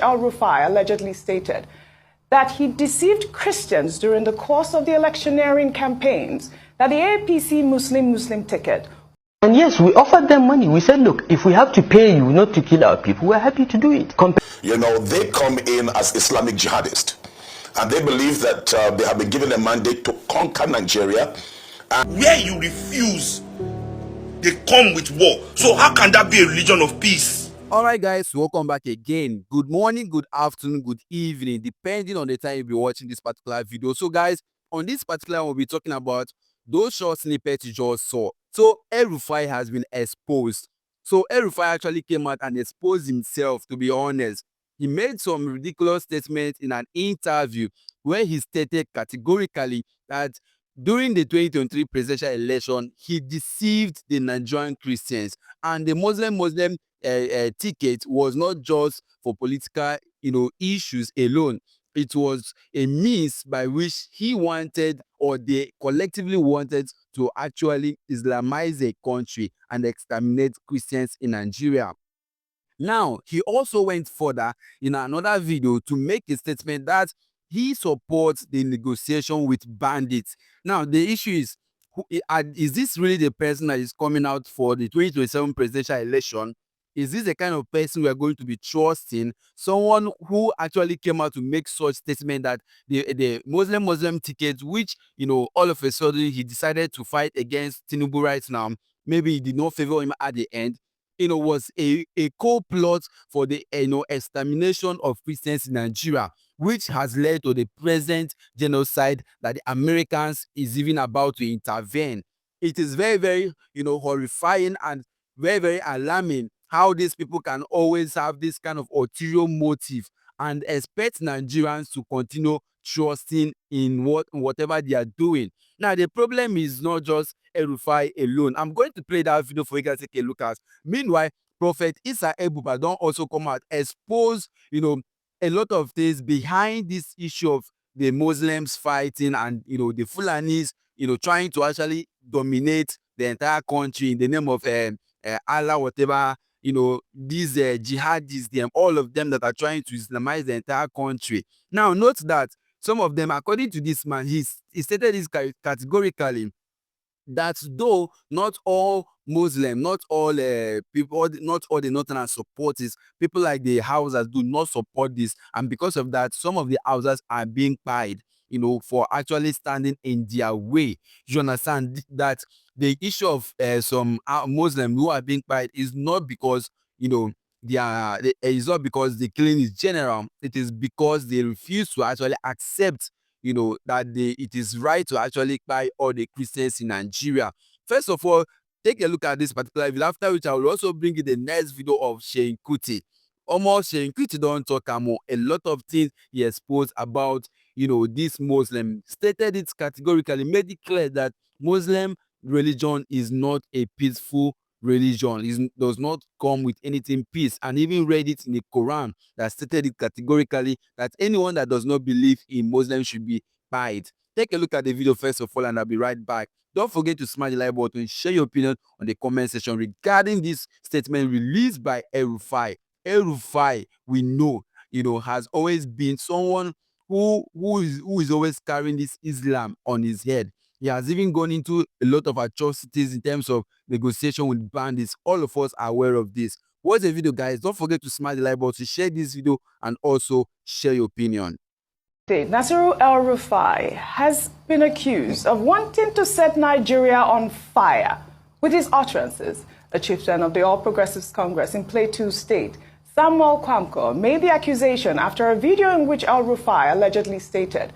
El-Rufai allegedly stated that he deceived Christians during the course of the electioneering campaigns, that the APC Muslim ticket. And yes, we offered them money. We said, look, if we have to pay you not to kill our people, we're happy to do it. You know, they come in as Islamic Jihadist, and they believe that they have been given a mandate to conquer Nigeria. And where you refuse, they come with war. So how can that be a religion of peace? Alright guys, welcome back again. Good morning, good afternoon, good evening, depending on the time you'll be watching this particular video. So guys, on this particular we'll be talking about those short snippets you just saw. So El-Rufai has been exposed. So El-Rufai actually came out and exposed himself, to be honest. He made some ridiculous statements in an interview where he stated categorically that during the 2023 presidential election, he deceived the Nigerian Christians, and the Muslim ticket was not just for political, issues alone. It was a means by which he wanted, or they collectively wanted, to actually Islamize a country and exterminate Christians in Nigeria. Now, he also went further in another video to make a statement that he supports the negotiation with bandits. Now, the issue is this really the person that is coming out for the 2027 presidential election? Is this the kind of person we are going to be trusting? Someone who actually came out to make such statement that the Muslim ticket, which, all of a sudden he decided to fight against Tinubu right now, maybe he did not favor him at the end, was a co-plot for the extermination of Christians in Nigeria, which has led to the present genocide that the Americans is even about to intervene. It is very, very, horrifying and very, very alarming how these people can always have this kind of ulterior motive and expect Nigerians to continue trusting in whatever they are doing. Now, the problem is not just El-Rufai alone. I'm going to play that video for you guys to take a look at. Meanwhile, Prophet Isa Elbuba don't also come out, expose, a lot of things behind this issue of the Muslims fighting and, the Fulanis, trying to actually dominate the entire country in the name of Allah, whatever, these jihadists, all of them that are trying to Islamize the entire country. Now, note that some of them, according to this man, he stated this categorically, that though not all Muslim, not all people, not all the Northerners support this, people like the Hausas do not support this, and because of that, some of the Hausas are being paid, for actually standing in their way. You understand that the issue of some Muslims who are being paid is not because it's not because the killing is general. It is because they refuse to actually accept that it is right to actually buy all the Christians in Nigeria. First of all, take a look at this particular video, after which I will also bring you the next video of Sheik Kuti. Almost Sheik Kuti don't talk more. A lot of things he exposed about, this Muslim, stated it categorically, made it clear that Muslim religion is not a peaceful religion. It does not come with anything peace, and even read it in the Quran that stated it categorically that anyone that does not believe in Muslim should be pied. Take a look at the video first of all, and I'll be right back. Don't forget to smash the like button, share your opinion on the comment section regarding this statement released by El-Rufai. El-Rufai, we know, has always been someone who is always carrying this Islam on his head. He has even gone into a lot of atrocities in terms of negotiation with bandits. All of us are aware of this. Watch the video, guys. Don't forget to smash the like button, share this video, and also share your opinion. Nasiru El-Rufai has been accused of wanting to set Nigeria on fire with his utterances. A chieftain of the All Progressives Congress in Plateau State, Samuel Kwamko, made the accusation after a video in which El-Rufai allegedly stated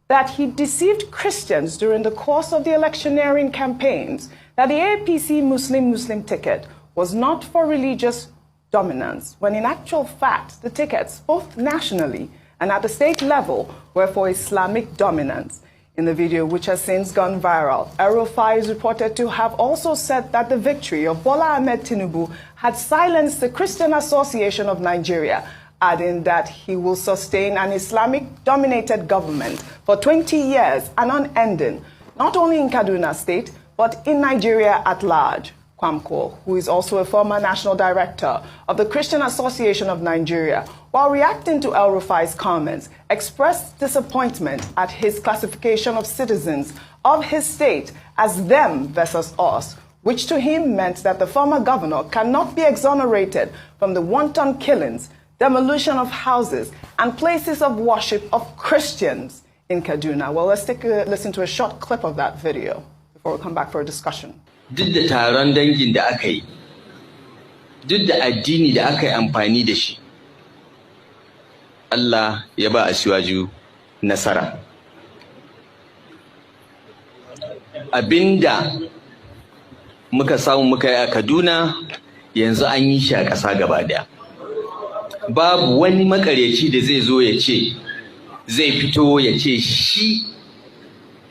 that he deceived Christians during the course of the electioneering campaigns, that the APC Muslim ticket was not for religious dominance, when in actual fact the tickets, both nationally and at the state level, were for Islamic dominance. In the video, which has since gone viral, El-Rufai is reported to have also said that the victory of Bola Ahmed Tinubu had silenced the Christian Association of Nigeria, adding that he will sustain an Islamic-dominated government for 20 years and unending, not only in Kaduna State, but in Nigeria at large. Kwamko, who is also a former national director of the Christian Association of Nigeria, while reacting to El-Rufai's comments, expressed disappointment at his classification of citizens of his state as them versus us, which to him meant that the former governor cannot be exonerated from the wanton killings, demolition of houses, and places of worship of Christians in Kaduna. Well, let's take a listen to a short clip of that video before we come back for a discussion. Duk da taron dangin da aka yi, duk da addini da aka yi amfani da shi, Allah ya ba Asiwaju nasara. Abinda muka samu muka yi a Kaduna yanzu an yi shi a ƙasa gaba daya. Babu wani makaryaci da zai zo ya ce, zai fito ya ce shi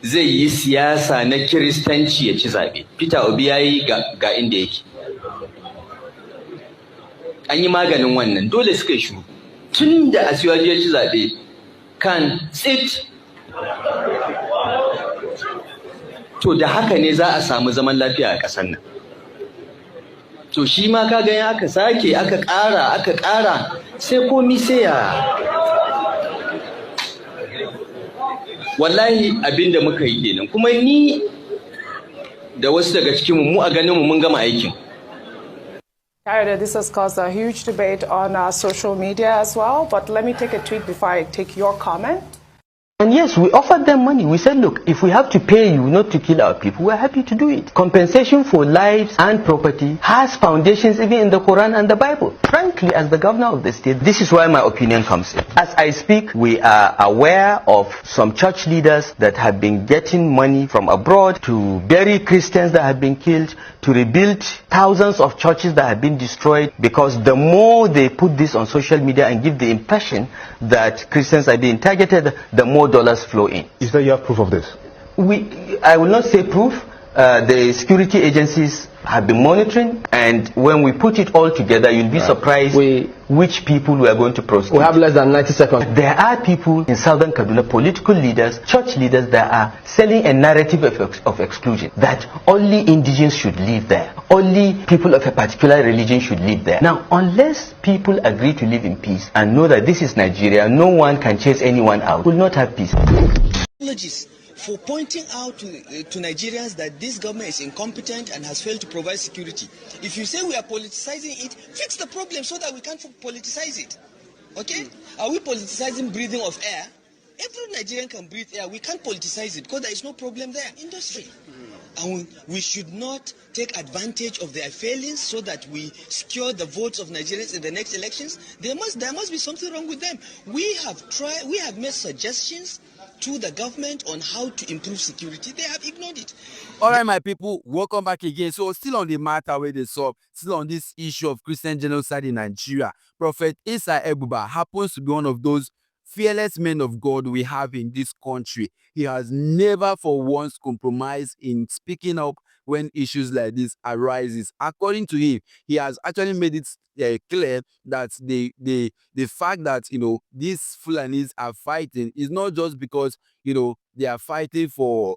zai yi siyasa na Kiristanci ya ci zaɓe. Peter Obi ya yi ga inda yake. An yi maganin wannan, dole suka yi shuru. Tun da Asiwaju ya ci zaɓe kan tsit. To da haka ne za a samu zaman lafiya a ƙasar nan. To shi ma ka gani aka sake aka ƙara sai komi sai ya wallahi abinda muka yi kenan kuma ni da wasu daga cikin mu a ganin mu mun gama aikin. This has caused a huge debate on social media as well, but let me take a tweet before I take your comment. And yes, we offered them money. We said, look, if we have to pay you not to kill our people, we're happy to do it. Compensation for lives and property has foundations even in the Quran and the Bible. Frankly, as the governor of the state, this is where my opinion comes in. As I speak, we are aware of some church leaders that have been getting money from abroad to bury Christians that have been killed, to rebuild thousands of churches that have been destroyed, because the more they put this on social media and give the impression that Christians are being targeted, the more dollars flow in. Is that you have proof of this? I will not say proof. The security agencies have been monitoring, and when we put it all together, you'll be surprised which people we are going to prosecute. We have less than 90 seconds. There are people in southern Kaduna, political leaders, church leaders, that are selling a narrative of exclusion, that only indigenes should live there, only people of a particular religion should live there. Now, unless people agree to live in peace and know that this is Nigeria, no one can chase anyone out, we will not have peace. Apologies for pointing out to Nigerians that this government is incompetent and has failed to provide security. If you say we are politicizing it, fix the problem so that we can't politicize it. Okay? Are we politicizing breathing of air? Every Nigerian can breathe air. We can't politicize it because there is no problem there. Industry. And we should not take advantage of their failings so that we secure the votes of Nigerians in the next elections. There must be something wrong with them. We have made suggestions to the government on how to improve security. They have ignored it. All right, my people, welcome back again. So still on the matter where they solve, still on this issue of Christian genocide in Nigeria, Prophet Isa Elbuba happens to be one of those fearless men of God we have in this country. He has never for once compromised in speaking up when issues like this arises. According to him, he has actually made it clear that the fact that these Fulanis are fighting is not just because they are fighting for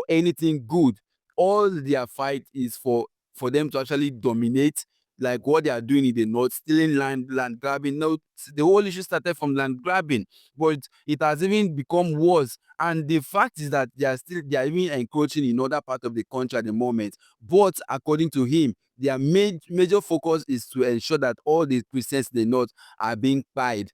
anything good. All their fight is for them to actually dominate, like what they are doing in the north, stealing land grabbing. No, the whole issue started from land grabbing, but it has even become worse. And the fact is that they are even encroaching in other parts of the country at the moment. But according to him, their major focus is to ensure that all the Christians in the north are being pied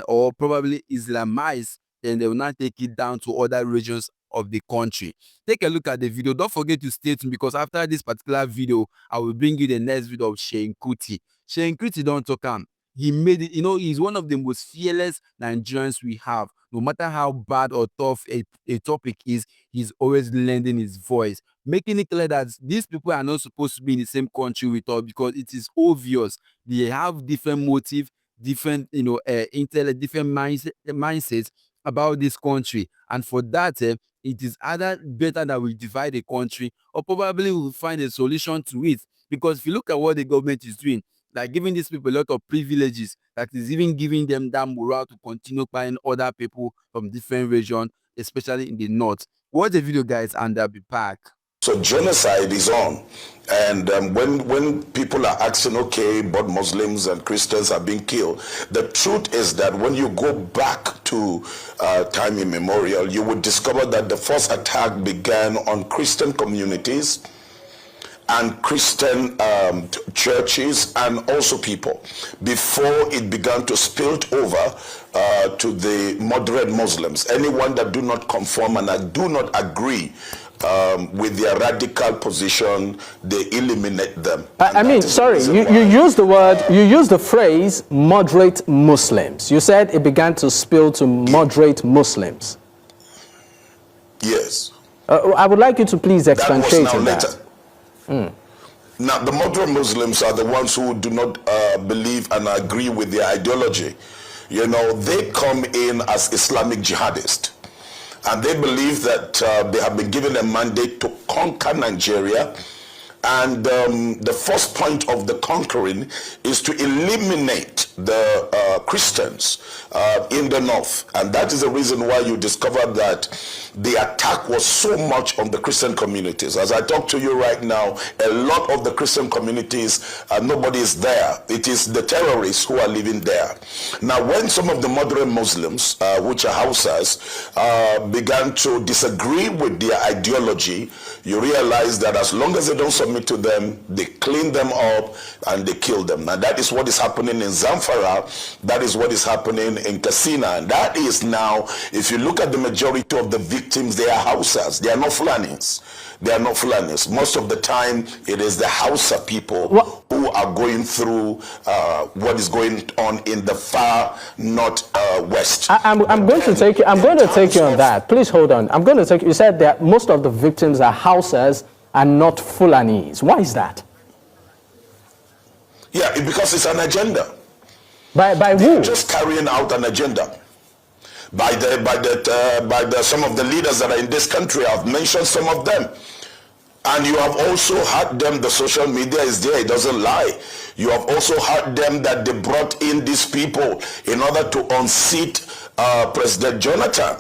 or probably Islamized, and they will not take it down to other regions of the country. Take a look at the video. Don't forget to stay tuned, because after this particular video, I will bring you the next video of Sheik Kuti. Sheik Kuti don't talk him. He made it, he's one of the most fearless Nigerians we have. No matter how bad or tough a topic is, he's always lending his voice, making it clear that these people are not supposed to be in the same country with us, because it is obvious they have different motives, different, intellect, different mindsets about this country. And for that, it is either better that we divide the country, or probably we'll find a solution to it. Because if you look at what the government is doing, like giving these people a lot of privileges, that is even giving them that morale to continue buying other people from different regions, especially in the north. Watch the video, guys, and I'll be back. So genocide is on. And when people are asking, okay, but Muslims and Christians are being killed, the truth is that when you go back to time immemorial, you would discover that the first attack began on Christian communities and Christian churches and also people before it began to spill over to the moderate Muslims. Anyone that do not conform and do not agree with their radical position, they eliminate them. I mean, sorry, you used the phrase moderate Muslims. You said it began to spill to moderate Muslims. Yes. I would like you to please expatiate on that. Now, the moderate Muslims are the ones who do not believe and agree with their ideology. You know, they come in as Islamic Jihadist. And they believe that they have been given a mandate to conquer Nigeria. And the first point of the conquering is to eliminate the Christians in the north. And that is the reason why you discover that the attack was so much on the Christian communities. As I talk to you right now, a lot of the Christian communities, nobody is there. It is the terrorists who are living there. Now, when some of the moderate Muslims, which are Hausas, began to disagree with their ideology, you realize that as long as they don't submit to them, they clean them up and they kill them. Now, that is what is happening in Zamfara. That is what is happening in Katsina. And that is now, if you look at the majority of the victims, they are Hausas. They are not Fulanis. They are not Fulanis. Most of the time, it is the Hausa people who are going through what is going on in the far northwest. I'm going to take you on that. Please hold on. I'm going to take you. You said that most of the victims are Hausas and not Fulanis. Why is that? Yeah, because it's an agenda. By who? Just carrying out an agenda. By some of the leaders that are in this country. I've mentioned some of them. And you have also heard them, the social media is there, it doesn't lie. You have also heard them that they brought in these people in order to unseat President Jonathan.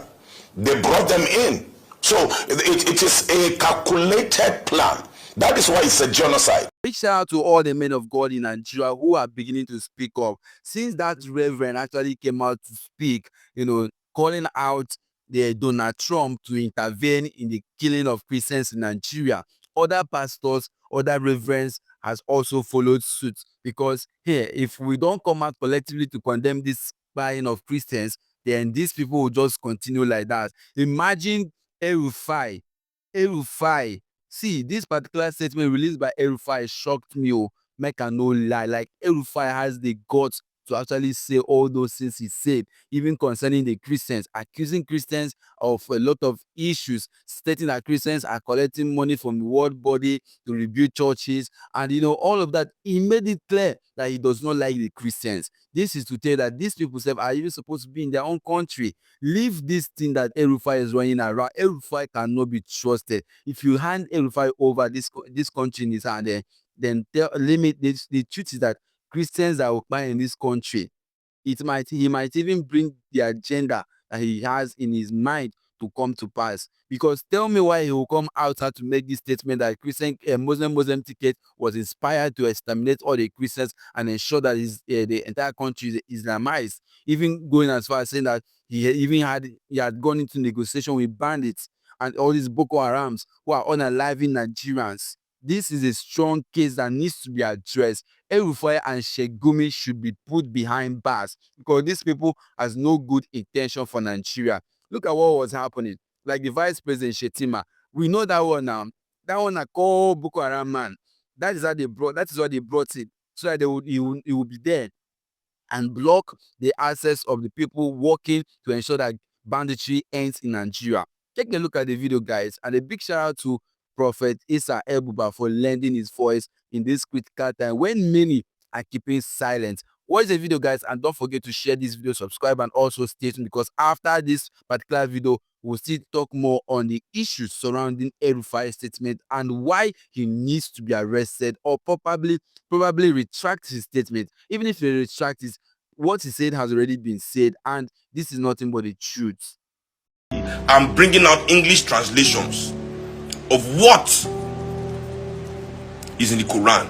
They brought them in. So it is a calculated plan. That is why it's a genocide. Big shout out to all the men of God in Nigeria who are beginning to speak up. Since that reverend actually came out to speak, you know, calling out the Donald Trump to intervene in the killing of Christians in Nigeria, other pastors, other reverends has also followed suit. Because here, if we don't come out collectively to condemn this spying of Christians, then these people will just continue like that. Imagine El-Rufai. El-Rufai. See, this particular statement released by El-Rufai shocked me. Oh, make a no lie. Like, El-Rufai has the guts to actually say all those things he said, even concerning the Christians, accusing Christians of a lot of issues, stating that Christians are collecting money from the world body to rebuild churches, and you know, all of that. He made it clear that he does not like the Christians. This is to tell that these people are even supposed to be in their own country. Leave this thing that El-Rufai is running around. El-Rufai cannot be trusted. If you hand El-Rufai over this country in his hand, then the truth is that Christians that occupy in this country, he might even bring the agenda that he has in his mind to come to pass. Because tell me why he will come out to make this statement that Muslim ticket was inspired to exterminate all the Christians and ensure that the entire country is Islamized. Even going as far as saying that he had gone into negotiation with bandits and all these Boko Harams who are unaliving Nigerians. This is a strong case that needs to be addressed. El-Rufai and Sheik Gumi should be put behind bars because these people has no good intention for Nigeria. Look at what was happening. Like the Vice President Shetima, we know that one now. That one I call Boko Haram man. That is what they brought it so that he will be there and block the access of the people working to ensure that banditry ends in Nigeria. Take a look at the video, guys, and a big shout out to Prophet Isa elbuba for lending his voice in this critical time when many are keeping silent. Watch the video, guys, and don't forget to share this video, subscribe, and also stay tuned because after this particular video, we'll still talk more on the issues surrounding El-Rufai's statement and why he needs to be arrested or probably retract his statement. Even if he retracts it, what he said has already been said, and this is nothing but the truth. I'm bringing out English translations of what is in the Quran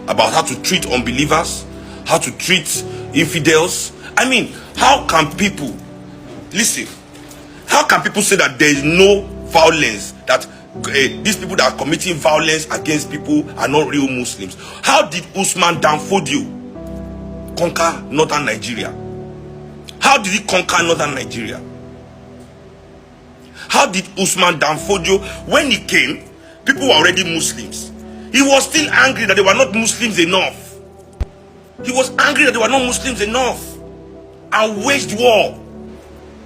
about how to treat unbelievers, how to treat infidels. I mean, how can people, listen, how can people say that there is no violence, that these people that are committing violence against people are not real Muslims? How did Usman Danfodio conquer northern Nigeria? How did he conquer northern Nigeria? How did Usman Danfodio, when he came, people were already Muslims. He was still angry that they were not Muslims enough. He was angry that they were not Muslims enough and waged war,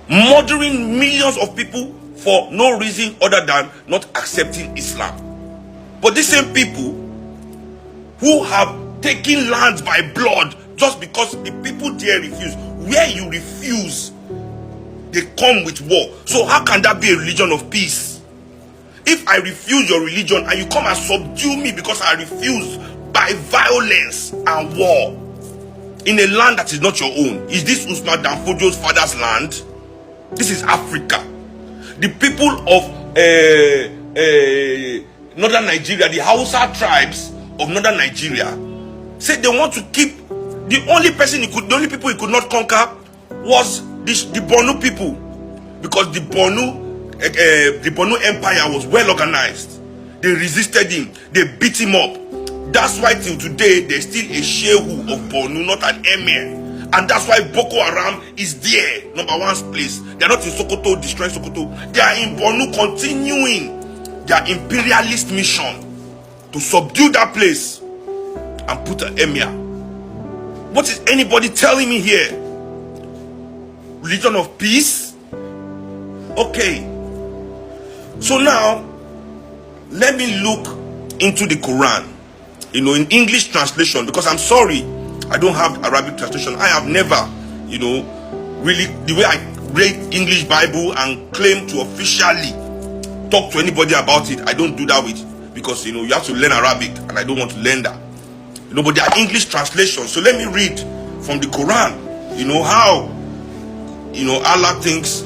murdering millions of people for no reason other than not accepting Islam. But these same people who have taken lands by blood just because the people there refuse, where you refuse, they come with war. So how can that be a religion of peace? If I refuse your religion and you come and subdue me because I refuse by violence and war in a land that is not your own, is this Usman Danfodio's father's land? This is Africa. The people of northern Nigeria, the Hausa tribes of northern Nigeria, said they want to keep the only people he could not conquer was the Borno people, because the Borno Empire was well organized. They resisted him, they beat him up. That's why till today there's still a shehu of Borno, not an emir. And that's why Boko Haram is there, number one place. They're not in Sokoto, destroying Sokoto. They are in Borno, continuing their imperialist mission to subdue that place and put an emir. What is anybody telling me here? Religion of peace? Okay. So now, let me look into the Quran, in English translation, because I'm sorry, I don't have Arabic translation. I have never, really, the way I read English Bible and claim to officially talk to anybody about it, I don't do that with, because, you have to learn Arabic, and I don't want to learn that. But they are English translations. So let me read from the Quran, how, Allah thinks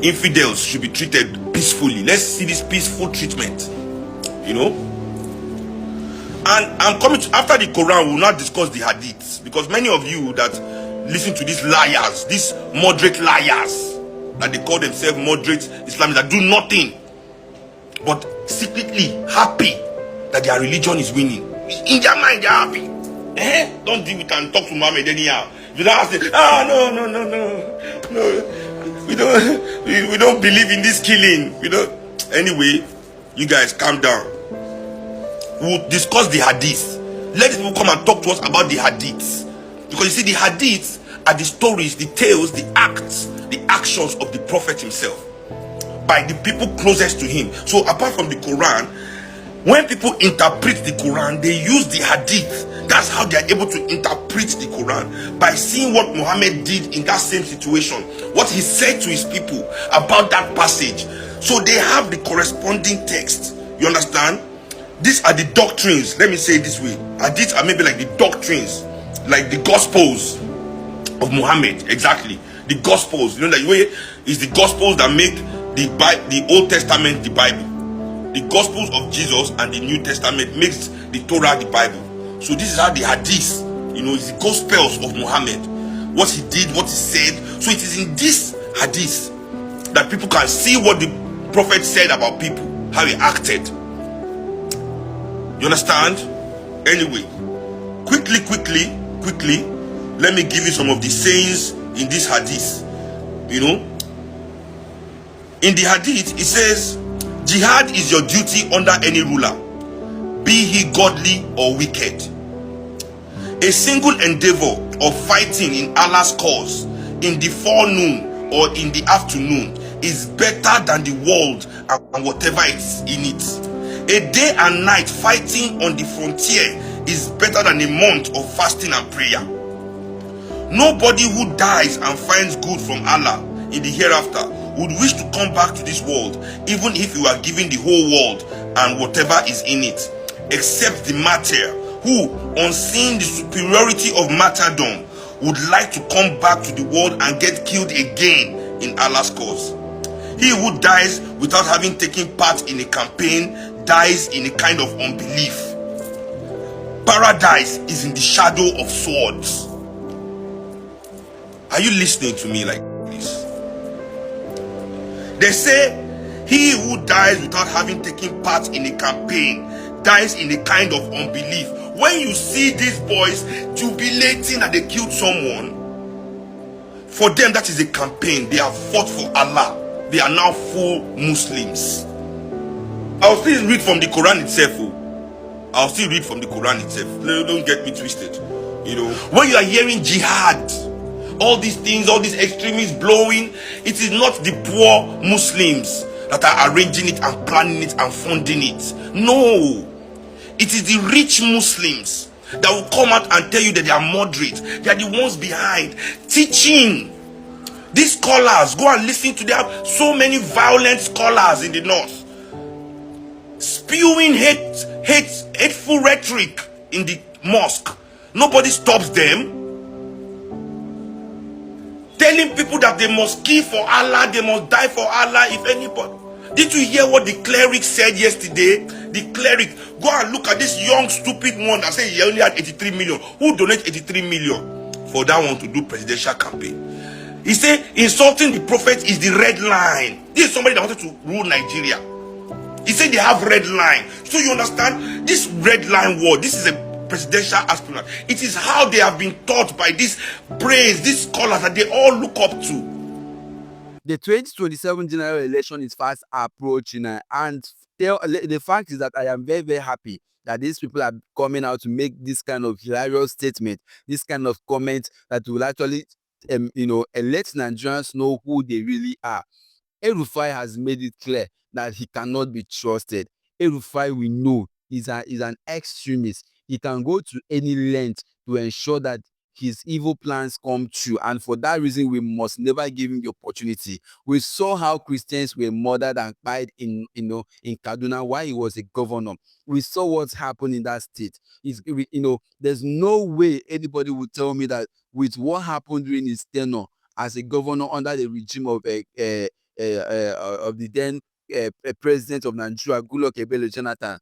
infidels should be treated peacefully. Let's see this peaceful treatment, And I'm coming to, after the Quran, we'll not discuss the hadiths, because many of you that listen to these liars, these moderate liars, that they call themselves moderate Islamists, that do nothing but secretly happy that their religion is winning. In their mind, they're happy. Don't deal with and talk to Muhammad anyhow. You don't ask them, no. We don't believe in this killing. We don't. Anyway, you guys calm down. We'll discuss the hadith. Let people come and talk to us about the hadiths, because you see, the hadiths are the stories, the tales, the acts, the actions of the Prophet himself by the people closest to him. So apart from the Quran, when people interpret the Quran, they use the hadith. That's how they are able to interpret the Quran, by seeing what Muhammad did in that same situation, what he said to his people about that passage. So they have the corresponding text. You understand? These are the doctrines. Let me say it this way. Hadiths are maybe like the doctrines, like the Gospels of Muhammad. Exactly. The Gospels. That way is the Gospels that make the Old Testament the Bible. The Gospels of Jesus and the New Testament makes the Torah the Bible. So this is how the hadith, is the Gospels of Muhammad. What he did, what he said. So it is in this hadith that people can see what the Prophet said about people, how he acted. You understand? Anyway, quickly, let me give you some of the sayings in this hadith. In the hadith, it says, jihad is your duty under any ruler, be he godly or wicked. A single endeavor of fighting in Allah's cause in the forenoon or in the afternoon is better than the world and whatever is in it. A day and night fighting on the frontier is better than a month of fasting and prayer. Nobody who dies and finds good from Allah in the hereafter would wish to come back to this world, even if you are given the whole world and whatever is in it, except the martyr who, on seeing the superiority of martyrdom, would like to come back to the world and get killed again in Allah's cause. He who dies without having taken part in a campaign dies in a kind of unbelief. Paradise is in the shadow of swords. Are you listening to me like this? They say, he who dies without having taken part in a campaign dies in a kind of unbelief. When you see these boys jubilating that they killed someone, for them that is a campaign. They have fought for Allah. They are now full Muslims. I'll still read from the Quran itself. I'll still read from the Quran itself. Don't get me twisted. You know, when you are hearing jihad, all these things, all these extremists blowing, it is not the poor Muslims that are arranging it and planning it and funding it. No, it is the rich Muslims that will come out and tell you that they are moderate. They are the ones behind teaching. These scholars, go and listen to them. So many violent scholars in the north spewing hateful rhetoric in the mosque. Nobody stops them. Telling people that they must kill for Allah, they must die for Allah if anybody. Did you hear what the cleric said yesterday? The cleric, go and look at this young stupid one that said he only had 83 million. Who donated 83 million for that one to do presidential campaign? He said insulting the prophet is the red line. This is somebody that wanted to rule Nigeria. He said they have red line. So you understand this red line word, this is a presidential aspirant. It is how they have been taught by these brains, these scholars that they all look up to. The 2027 general election is fast approaching, and the fact is that I am very, very happy that these people are coming out to make this kind of hilarious statement, this kind of comment that will actually, let Nigerians know who they really are. El-Rufai has made it clear that he cannot be trusted. El-Rufai, we know, is an extremist. He can go to any length to ensure that his evil plans come true, and for that reason we must never give him the opportunity. We saw how Christians were murdered and died in Kaduna while he was a governor. We saw what's happened in that state. There's no way anybody would tell me that with what happened during his tenure as a governor under the regime of the then president of Nigeria, Goodluck Jonathan,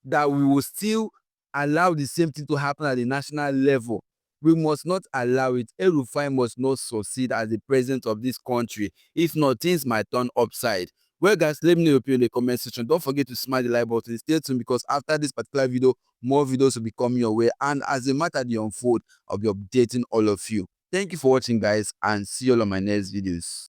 that we will still allow the same thing to happen at the national level. We must not allow it. El-Rufai must not succeed as the president of this country. If not, things might turn upside. Well, guys, let me know your opinion in the comment section. Don't forget to smash the like button. Stay tuned, because after this particular video, more videos will be coming your way. And as the matter they unfold, I'll be updating all of you. Thank you for watching, guys, and see you all on my next videos.